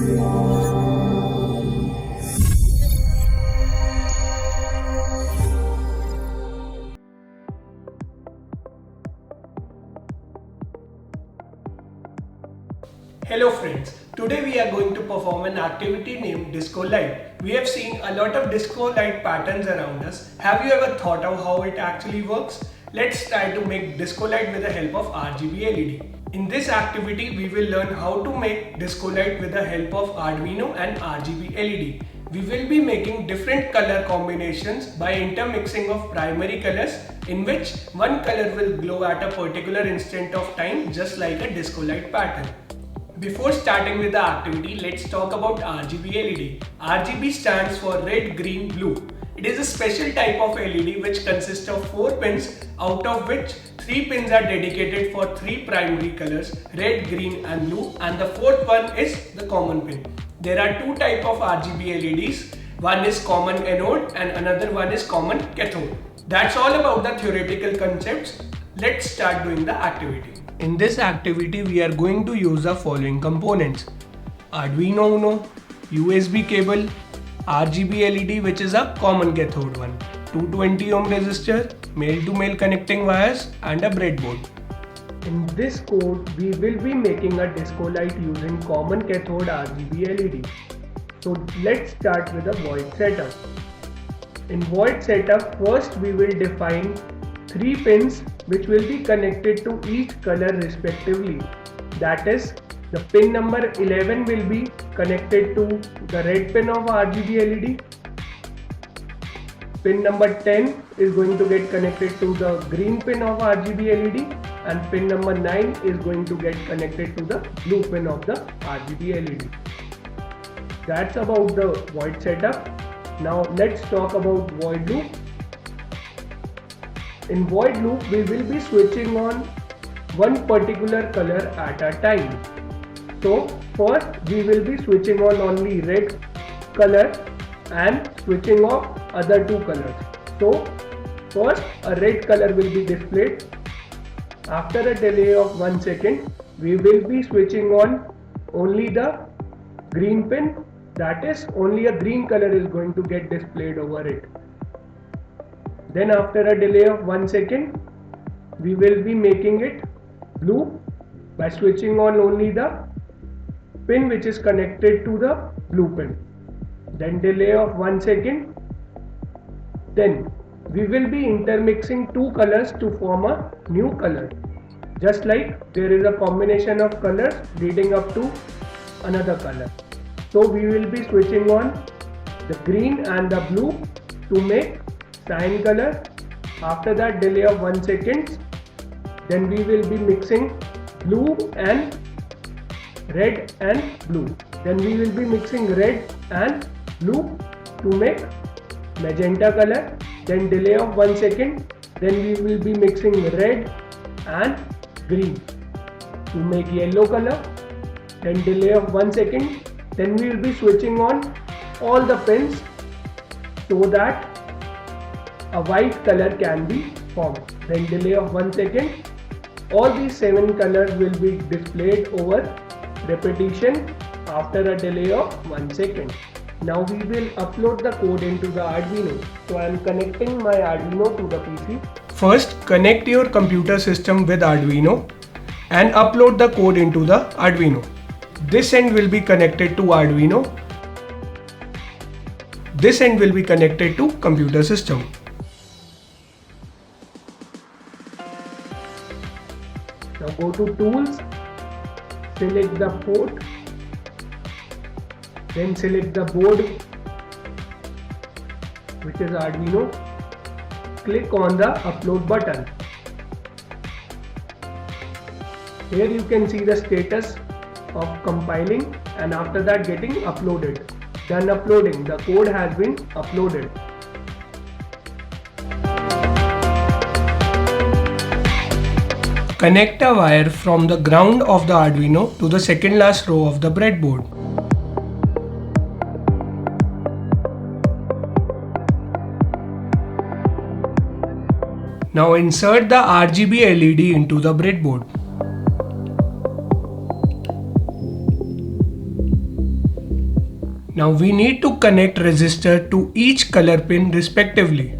Hello friends, today we are going to perform an activity named Disco Light. We have seen a lot of disco light patterns around us. Have you ever thought of how it actually works? Let's try to make disco light with the help of RGB LED. In this activity, we will learn how to make disco light with the help of Arduino and RGB LED. We will be making different color combinations by intermixing of primary colors in which one color will glow at a particular instant of time just like a disco light pattern. Before starting with the activity, let's talk about RGB LED. RGB stands for red, green, blue. It is a special type of LED which consists of 4 pins, out of which 3 pins are dedicated for 3 primary colors, red, green and blue, and the 4th one is the common pin. There are 2 types of RGB LEDs. One is common anode and another one is common cathode. That's all about the theoretical concepts. Let's start doing the activity. In this activity, we are going to use the following components: Arduino Uno, USB cable, RGB LED which is a common cathode one, 220 ohm resistor, male-to-male connecting wires and a breadboard. In this code, we will be making a disco light using common cathode RGB LED. So let's start with a void setup. In void setup, first we will define 3 pins which will be connected to each color respectively. That is, the pin number 11 will be connected to the red pin of RGB LED. Pin number 10 is going to get connected to the green pin of RGB LED, and pin number 9 is going to get connected to the blue pin of the RGB LED. That's about the void setup. Now let's talk about void loop. In void loop, we will be switching on one particular color at a time. So first we will be switching on only red color and switching off other 2 colors. So first a red color will be displayed. After a delay of 1 second, we will be switching on only the green pin. That is, only a green color is going to get displayed over it. Then after a delay of 1 second, we will be making it blue by switching on only the pin which is connected to the blue pin. Then delay of 1 second. Then we will be intermixing 2 colors to form a new color. Just like there is a combination of colors leading up to another color. So we will be switching on the green and the blue to make cyan color. After that delay of 1 second, then we will be mixing blue and red and blue. Then we will be mixing red and blue to make magenta color. Then delay of 1 second, then we will be mixing red and green to make yellow color. Then delay of 1 second, then we will be switching on all the pins so that a white color can be formed. Then delay of 1 second, all these 7 colors will be displayed over repetition after a delay of 1 second. Now we will upload the code into the Arduino. So I am connecting my Arduino to the PC. First, connect your computer system with Arduino and upload the code into the Arduino. This end will be connected to Arduino. This end will be connected to computer system. Now go to Tools, select the port, then select the board which is Arduino. Click on the upload button. Here you can see the status of compiling and after that getting uploaded. Done uploading, the code has been uploaded. Connect a wire from the ground of the Arduino to the second last row of the breadboard. Now insert the RGB LED into the breadboard. Now we need to connect resistor to each color pin respectively.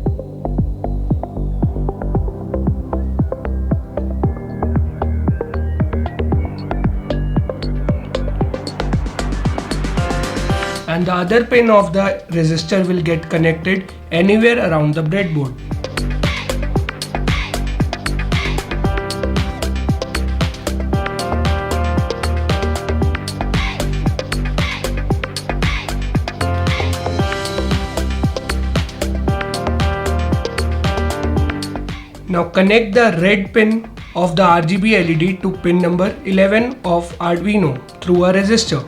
And the other pin of the resistor will get connected anywhere around the breadboard. Now connect the red pin of the RGB LED to pin number 11 of Arduino through a resistor.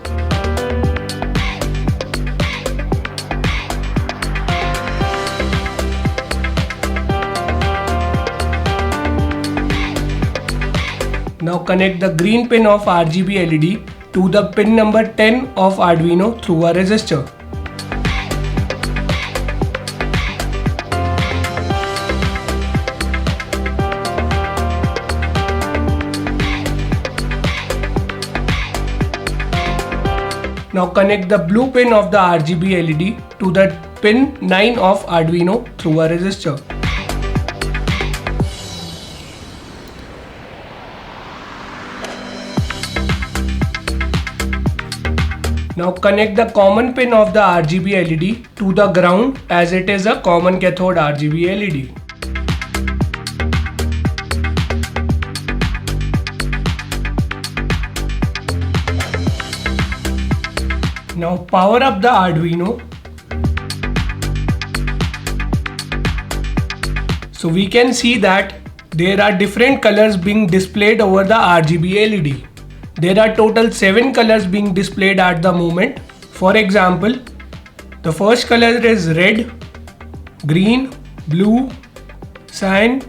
Now connect the green pin of RGB LED to the pin number 10 of Arduino through a resistor. Now connect the blue pin of the RGB LED to the pin 9 of Arduino through a resistor. Now connect the common pin of the RGB LED to the ground as it is a common cathode RGB LED. Now power up the Arduino. So we can see that there are different colors being displayed over the RGB LED. There are total 7 colors being displayed at the moment. For example, the first color is red, green, blue, cyan,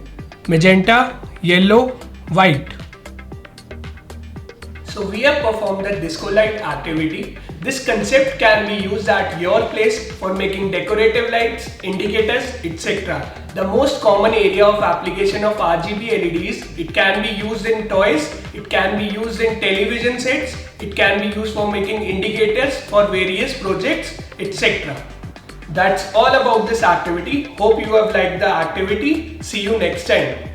magenta, yellow, white. So we have performed the disco light activity. This concept can be used at your place for making decorative lights, indicators, etc. The most common area of application of RGB LEDs, it can be used in toys, it can be used in television sets, it can be used for making indicators for various projects, etc. That's all about this activity. Hope you have liked the activity. See you next time.